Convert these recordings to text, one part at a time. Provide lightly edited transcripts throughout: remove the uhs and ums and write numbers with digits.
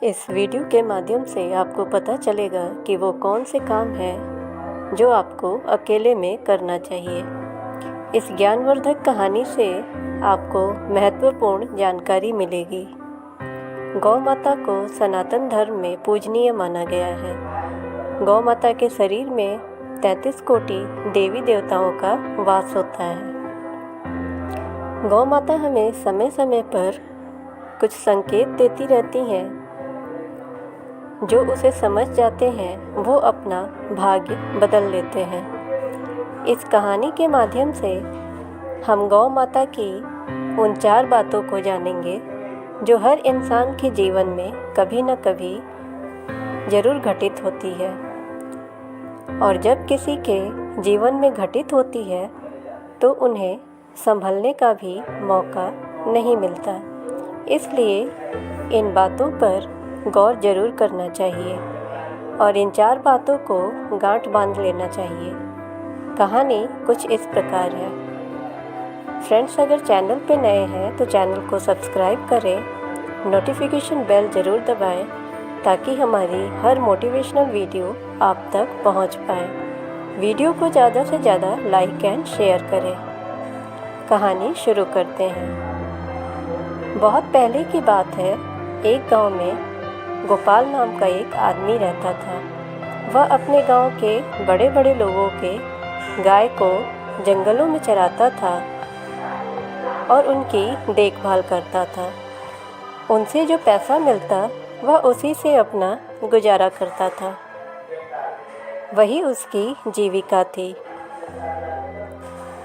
इस वीडियो के माध्यम से आपको पता चलेगा कि वो कौन से काम हैं जो आपको अकेले में करना चाहिए। इस ज्ञानवर्धक कहानी से आपको महत्वपूर्ण जानकारी मिलेगी। गौ माता को सनातन धर्म में पूजनीय माना गया है। गौ माता के शरीर में 33 कोटि देवी देवताओं का वास होता है। गौ माता हमें समय समय पर कुछ संकेत देती रहती हैं। जो उसे समझ जाते हैं वो अपना भाग्य बदल लेते हैं। इस कहानी के माध्यम से हम गौ माता की उन 4 बातों को जानेंगे जो हर इंसान के जीवन में कभी न कभी ज़रूर घटित होती है, और जब किसी के जीवन में घटित होती है तो उन्हें संभलने का भी मौका नहीं मिलता। इसलिए इन बातों पर गौर जरूर करना चाहिए और इन 4 बातों को गांठ बांध लेना चाहिए। कहानी कुछ इस प्रकार है। फ्रेंड्स, अगर चैनल पे नए हैं तो चैनल को सब्सक्राइब करें, नोटिफिकेशन बेल ज़रूर दबाएं ताकि हमारी हर मोटिवेशनल वीडियो आप तक पहुंच पाए। वीडियो को ज़्यादा से ज़्यादा लाइक एंड शेयर करें। कहानी शुरू करते हैं। बहुत पहले की बात है। एक गांव में गोपाल नाम का एक आदमी रहता था। वह अपने गांव के बड़े बड़े लोगों के गाय को जंगलों में चराता था और उनकी देखभाल करता था। उनसे जो पैसा मिलता वह उसी से अपना गुजारा करता था। वही उसकी जीविका थी।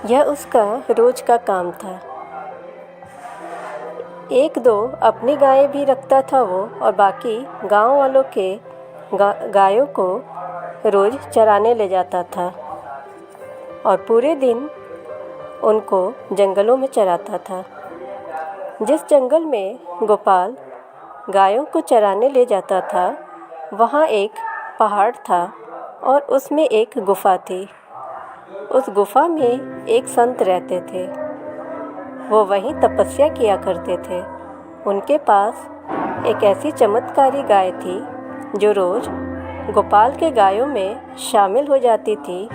यह उसका रोज का काम था। एक दो अपनी गायें भी रखता था वो, और बाकी गांव वालों के गायों को रोज़ चराने ले जाता था और पूरे दिन उनको जंगलों में चराता था। जिस जंगल में गोपाल गायों को चराने ले जाता था वहाँ एक पहाड़ था और उसमें एक गुफा थी। उस गुफा में एक संत रहते थे। वो वहीं तपस्या किया करते थे। उनके पास एक ऐसी चमत्कारी गाय थी जो रोज़ गोपाल के गायों में शामिल हो जाती थी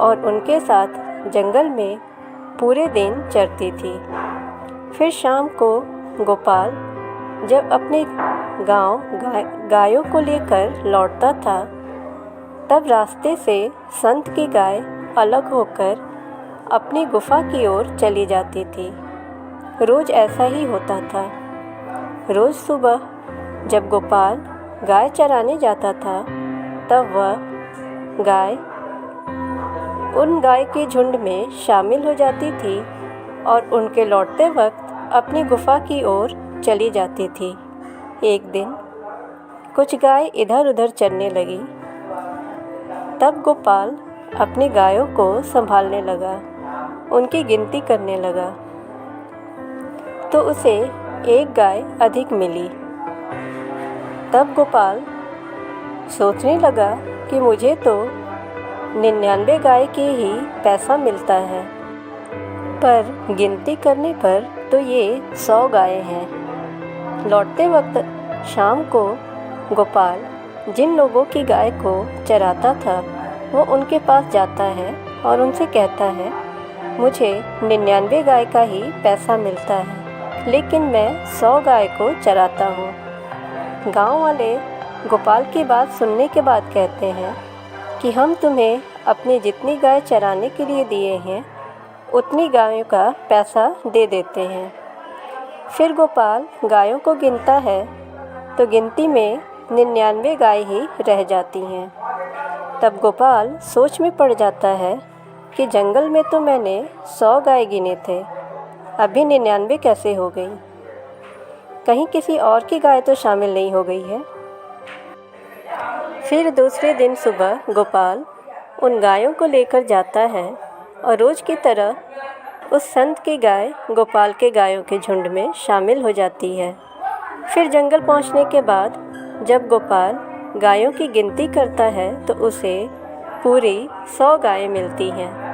और उनके साथ जंगल में पूरे दिन चरती थी। फिर शाम को गोपाल जब अपने गांव गायों को लेकर लौटता था तब रास्ते से संत की गाय अलग होकर अपनी गुफा की ओर चली जाती थी। रोज़ ऐसा ही होता था। रोज़ सुबह जब गोपाल गाय चराने जाता था तब वह गाय उन गाय के झुंड में शामिल हो जाती थी और उनके लौटते वक्त अपनी गुफा की ओर चली जाती थी। एक दिन कुछ गाय इधर उधर चरने लगी। तब गोपाल अपनी गायों को संभालने लगा, उनकी गिनती करने लगा तो उसे एक गाय अधिक मिली। तब गोपाल सोचने लगा कि मुझे तो 99 गाय के ही पैसा मिलता है, पर गिनती करने पर तो ये 100 गायें हैं। लौटते वक्त शाम को गोपाल जिन लोगों की गाय को चराता था वो उनके पास जाता है और उनसे कहता है, मुझे 99 गाय का ही पैसा मिलता है, लेकिन मैं 100 गाय को चराता हूँ। गांव वाले गोपाल की बात सुनने के बाद कहते हैं कि हम तुम्हें अपनी जितनी गाय चराने के लिए दिए हैं उतनी गायों का पैसा दे देते हैं। फिर गोपाल गायों को गिनता है तो गिनती में 99 गाय ही रह जाती हैं। तब गोपाल सोच में पड़ जाता है कि जंगल में तो मैंने 100 गाय गिने थे, अभी 99 कैसे हो गई? कहीं किसी और की गाय तो शामिल नहीं हो गई है। फिर दूसरे दिन सुबह गोपाल उन गायों को लेकर जाता है और रोज़ की तरह उस संत की गाय गोपाल के गायों के झुंड में शामिल हो जाती है। फिर जंगल पहुंचने के बाद जब गोपाल गायों की गिनती करता है तो उसे पूरी 100 गायें मिलती हैं।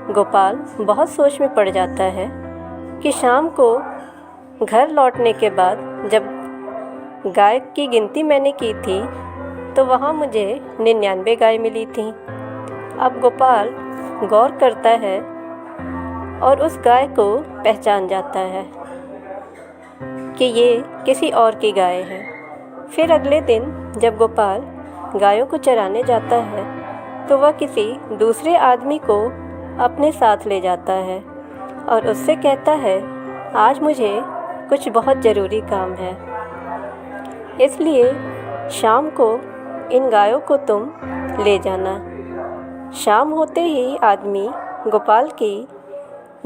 गोपाल बहुत सोच में पड़ जाता है कि शाम को घर लौटने के बाद जब गाय की गिनती मैंने की थी तो वहाँ मुझे 99 गाय मिली थी। अब गोपाल गौर करता है और उस गाय को पहचान जाता है कि ये किसी और की गाय है। फिर अगले दिन जब गोपाल गायों को चराने जाता है तो वह किसी दूसरे आदमी को अपने साथ ले जाता है और उससे कहता है, आज मुझे कुछ बहुत ज़रूरी काम है, इसलिए शाम को इन गायों को तुम ले जाना। शाम होते ही आदमी गोपाल की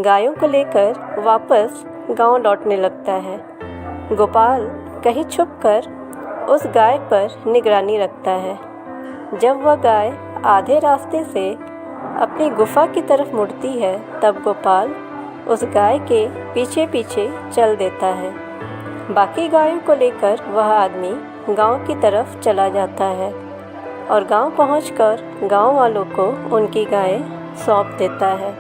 गायों को लेकर वापस गांव लौटने लगता है। गोपाल कहीं छुपकर उस गाय पर निगरानी रखता है। जब वह गाय आधे रास्ते से अपनी गुफा की तरफ मुड़ती है तब गोपाल उस गाय के पीछे पीछे चल देता है। बाकी गायों को लेकर वह आदमी गांव की तरफ चला जाता है और गांव पहुंचकर गांव वालों को उनकी गायें सौंप देता है।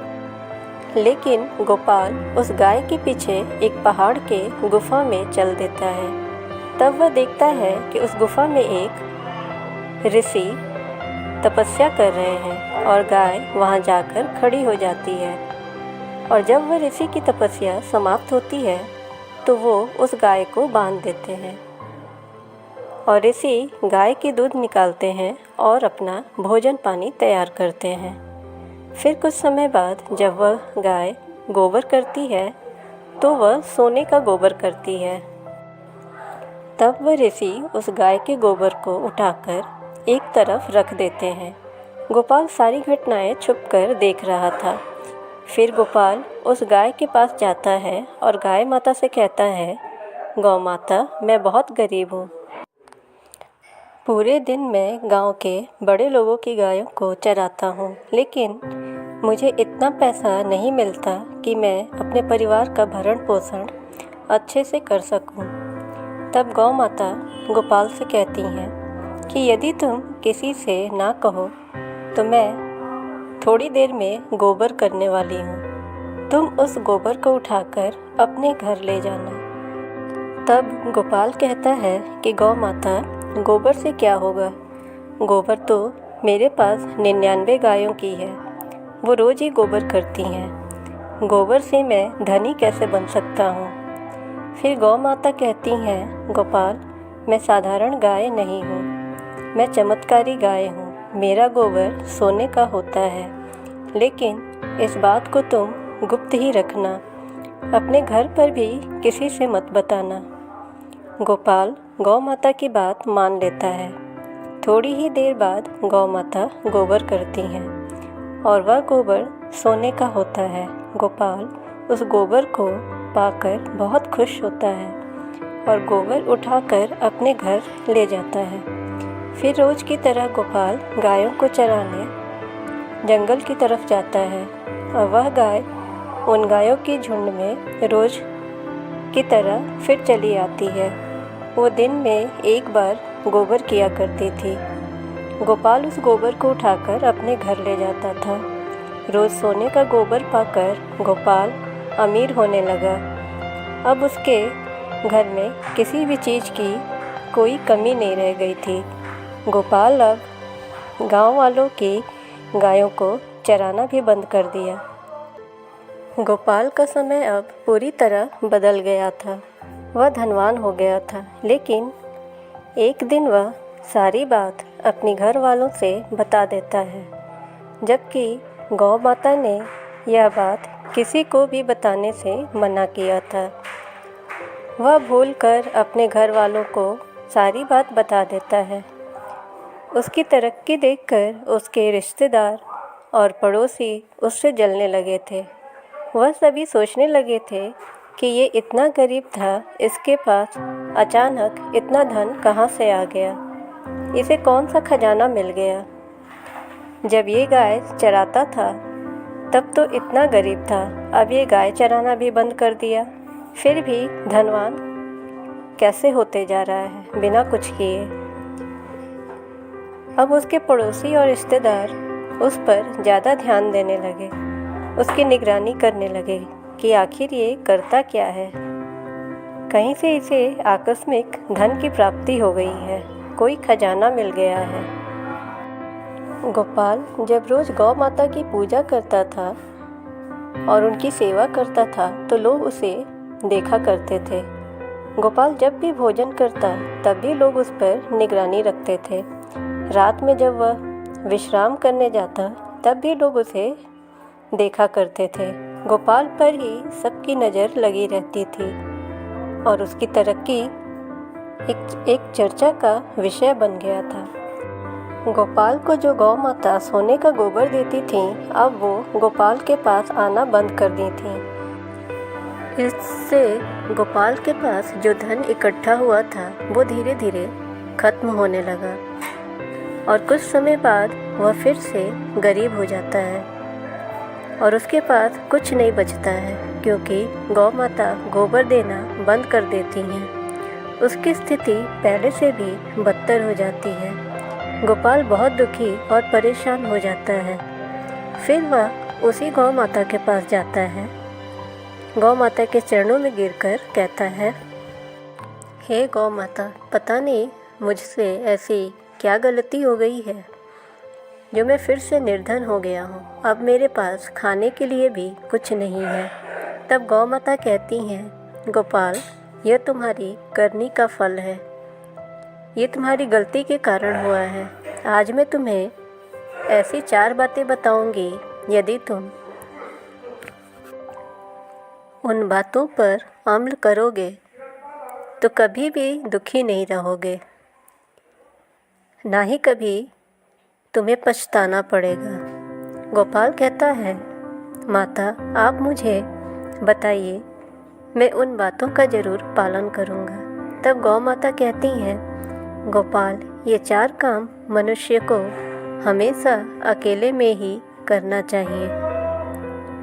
लेकिन गोपाल उस गाय के पीछे एक पहाड़ के गुफा में चल देता है। तब वह देखता है कि उस गुफा में एक ऋषि तपस्या कर रहे हैं और गाय वहां जाकर खड़ी हो जाती है। और जब वह ऋषि की तपस्या समाप्त होती है तो वो उस गाय को बांध देते हैं और ऋषि गाय की दूध निकालते हैं और अपना भोजन पानी तैयार करते हैं। फिर कुछ समय बाद जब वह गाय गोबर करती है तो वह सोने का गोबर करती है। तब वह ऋषि उस गाय के गोबर को उठाकर एक तरफ रख देते हैं। गोपाल सारी घटनाएं छुपकर देख रहा था। फिर गोपाल उस गाय के पास जाता है और गाय माता से कहता है, गौ माता, मैं बहुत गरीब हूँ। पूरे दिन मैं गांव के बड़े लोगों की गायों को चराता हूँ, लेकिन मुझे इतना पैसा नहीं मिलता कि मैं अपने परिवार का भरण पोषण अच्छे से कर सकूँ। तब गौ माता गोपाल से कहती हैं कि यदि तुम किसी से ना कहो तो मैं थोड़ी देर में गोबर करने वाली हूँ। तुम उस गोबर को उठाकर अपने घर ले जाना। तब गोपाल कहता है कि गौ माता, गोबर से क्या होगा? गोबर तो मेरे पास 99 गायों की है, वो रोज़ ही गोबर करती हैं। गोबर से मैं धनी कैसे बन सकता हूँ? फिर गौ माता कहती हैं, गोपाल, मैं साधारण गाय नहीं हूँ, मैं चमत्कारी गाय हूँ। मेरा गोबर सोने का होता है, लेकिन इस बात को तुम गुप्त ही रखना, अपने घर पर भी किसी से मत बताना। गोपाल गौ माता की बात मान लेता है। थोड़ी ही देर बाद गौ माता गोबर करती हैं और वह गोबर सोने का होता है। गोपाल उस गोबर को पाकर बहुत खुश होता है और गोबर उठाकर अपने घर ले जाता है। फिर रोज़ की तरह गोपाल गायों को चराने जंगल की तरफ जाता है और वह गाय उन गायों के झुंड में रोज़ की तरह फिर चली आती है। वो दिन में एक बार गोबर किया करती थी। गोपाल उस गोबर को उठाकर अपने घर ले जाता था। रोज़ सोने का गोबर पाकर गोपाल अमीर होने लगा। अब उसके घर में किसी भी चीज़ की कोई कमी नहीं रह गई थी। गोपाल अब गांव वालों की गायों को चराना भी बंद कर दिया। गोपाल का समय अब पूरी तरह बदल गया था। वह धनवान हो गया था, लेकिन एक दिन वह सारी बात अपनी घर वालों से बता देता है, जबकि गौ माता ने यह बात किसी को भी बताने से मना किया था। वह भूलकर अपने घर वालों को सारी बात बता देता है। उसकी तरक्की देखकर उसके रिश्तेदार और पड़ोसी उससे जलने लगे थे। वह सभी सोचने लगे थे कि ये इतना गरीब था, इसके पास अचानक इतना धन कहाँ से आ गया, इसे कौन सा खजाना मिल गया। जब ये गाय चराता था तब तो इतना गरीब था, अब ये गाय चराना भी बंद कर दिया, फिर भी धनवान कैसे होते जा रहा है बिना कुछ किए। अब उसके पड़ोसी और रिश्तेदार उस पर ज़्यादा ध्यान देने लगे, उसकी निगरानी करने लगे कि आखिर ये करता क्या है। कहीं से इसे आकस्मिक धन की प्राप्ति हो गई है, कोई खजाना मिल गया है। गोपाल जब रोज गौ माता की पूजा करता था और उनकी सेवा करता था तो लोग उसे देखा करते थे। गोपाल जब भी भोजन करता तब भी लोग उस पर निगरानी रखते थे। रात में जब वह विश्राम करने जाता तब भी लोग उसे देखा करते थे। गोपाल पर ही सबकी नज़र लगी रहती थी और उसकी तरक्की एक चर्चा का विषय बन गया था। गोपाल को जो गौ माता सोने का गोबर देती थी, अब वो गोपाल के पास आना बंद कर दी थी। इससे गोपाल के पास जो धन इकट्ठा हुआ था वो धीरे धीरे खत्म होने लगा और कुछ समय बाद वह फिर से गरीब हो जाता है और उसके पास कुछ नहीं बचता है, क्योंकि गौ माता गोबर देना बंद कर देती हैं। उसकी स्थिति पहले से भी बदतर हो जाती है। गोपाल बहुत दुखी और परेशान हो जाता है। फिर वह उसी गौ माता के पास जाता है। गौ माता के चरणों में गिरकर कहता है, हे गौ माता, पता नहीं मुझसे ऐसी क्या गलती हो गई है जो मैं फिर से निर्धन हो गया हूँ। अब मेरे पास खाने के लिए भी कुछ नहीं है। तब गौ माता कहती हैं, गोपाल, यह तुम्हारी करनी का फल है। ये तुम्हारी गलती के कारण हुआ है। आज मैं तुम्हें ऐसी 4 बातें बताऊंगी, यदि तुम उन बातों पर अमल करोगे तो कभी भी दुखी नहीं रहोगे, ना ही कभी तुम्हें पछताना पड़ेगा। गोपाल कहता है, माता आप मुझे बताइए, मैं उन बातों का ज़रूर पालन करूँगा। तब गौ माता कहती हैं, गोपाल, ये 4 काम मनुष्य को हमेशा अकेले में ही करना चाहिए।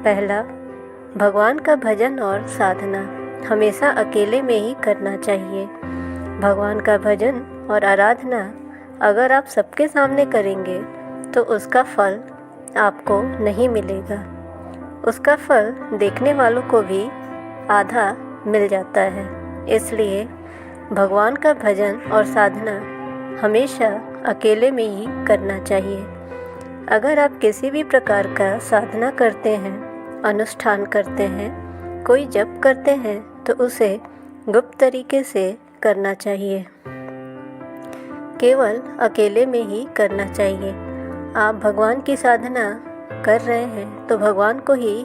पहला, भगवान का भजन और साधना हमेशा अकेले में ही करना चाहिए। भगवान का भजन और आराधना अगर आप सबके सामने करेंगे तो उसका फल आपको नहीं मिलेगा। उसका फल देखने वालों को भी आधा मिल जाता है। इसलिए भगवान का भजन और साधना हमेशा अकेले में ही करना चाहिए। अगर आप किसी भी प्रकार का साधना करते हैं, अनुष्ठान करते हैं, कोई जप करते हैं तो उसे गुप्त तरीके से करना चाहिए, केवल अकेले में ही करना चाहिए। आप भगवान की साधना कर रहे हैं तो भगवान को ही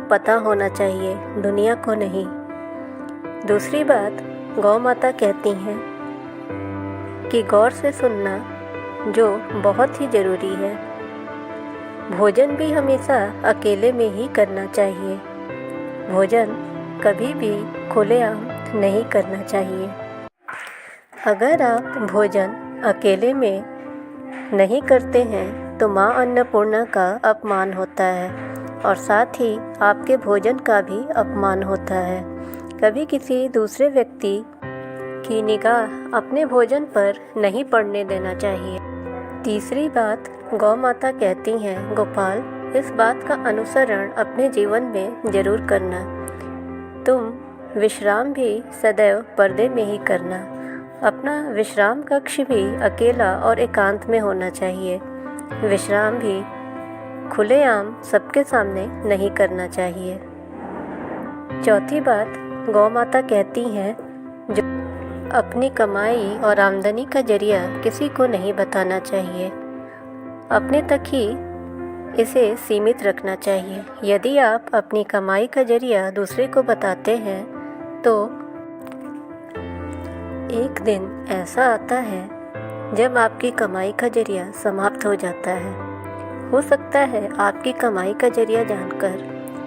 पता होना चाहिए, दुनिया को नहीं। दूसरी बात, गौ माता कहती हैं कि गौर से सुनना जो बहुत ही ज़रूरी है। भोजन भी हमेशा अकेले में ही करना चाहिए। भोजन कभी भी खुलेआम नहीं करना चाहिए। अगर आप भोजन अकेले में नहीं करते हैं तो माँ अन्नपूर्णा का अपमान होता है और साथ ही आपके भोजन का भी अपमान होता है। कभी किसी दूसरे व्यक्ति की निगाह अपने भोजन पर नहीं पड़ने देना चाहिए। तीसरी बात, गौ माता कहती हैं, गोपाल, इस बात का अनुसरण अपने जीवन में ज़रूर करना। तुम विश्राम भी सदैव पर्दे में ही करना। अपना विश्राम कक्ष भी अकेला और एकांत में होना चाहिए। विश्राम भी खुलेआम सबके सामने नहीं करना चाहिए। चौथी बात, गौ माता कहती हैं, जो अपनी कमाई और आमदनी का जरिया किसी को नहीं बताना चाहिए। अपने तक ही इसे सीमित रखना चाहिए। यदि आप अपनी कमाई का जरिया दूसरे को बताते हैं तो एक दिन ऐसा आता है जब आपकी कमाई का जरिया समाप्त हो जाता है। हो सकता है आपकी कमाई का जरिया जानकर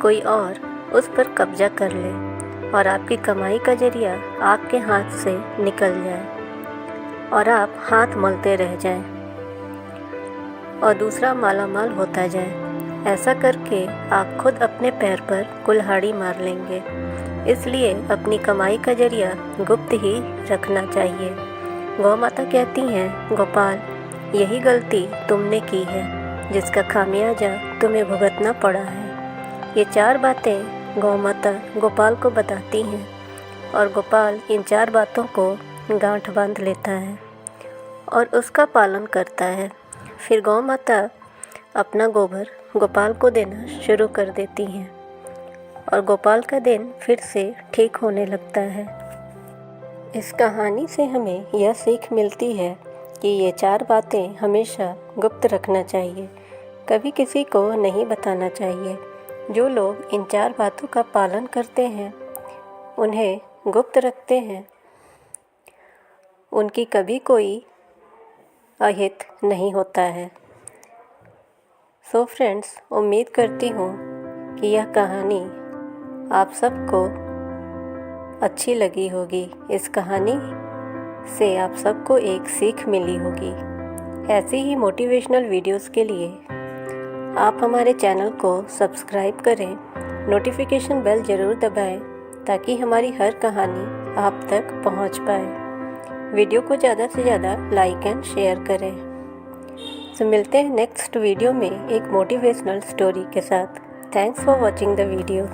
कोई और उस पर कब्जा कर ले और आपकी कमाई का जरिया आपके हाथ से निकल जाए और आप हाथ मलते रह जाएं और दूसरा मालामाल होता जाए। ऐसा करके आप खुद अपने पैर पर कुल्हाड़ी मार लेंगे। इसलिए अपनी कमाई का जरिया गुप्त ही रखना चाहिए। गौ माता कहती हैं, गोपाल, यही गलती तुमने की है जिसका खामियाजा तुम्हें भुगतना पड़ा है। ये 4 बातें गौ माता गोपाल को बताती हैं और गोपाल इन 4 बातों को गांठ बांध लेता है और उसका पालन करता है। फिर गौ माता अपना गोबर गोपाल को देना शुरू कर देती हैं और गोपाल का दिन फिर से ठीक होने लगता है। इस कहानी से हमें यह सीख मिलती है कि ये 4 बातें हमेशा गुप्त रखना चाहिए, कभी किसी को नहीं बताना चाहिए। जो लोग इन 4 बातों का पालन करते हैं, उन्हें गुप्त रखते हैं, उनकी कभी कोई अहित नहीं होता है। सो फ्रेंड्स, उम्मीद करती हूँ कि यह कहानी आप सबको अच्छी लगी होगी। इस कहानी से आप सबको एक सीख मिली होगी। ऐसी ही मोटिवेशनल वीडियोस के लिए आप हमारे चैनल को सब्सक्राइब करें, नोटिफिकेशन बेल ज़रूर दबाएं ताकि हमारी हर कहानी आप तक पहुंच पाए। वीडियो को ज़्यादा से ज़्यादा लाइक एंड शेयर करें। तो मिलते हैं नेक्स्ट वीडियो में एक मोटिवेशनल स्टोरी के साथ। Thanks for watching the video.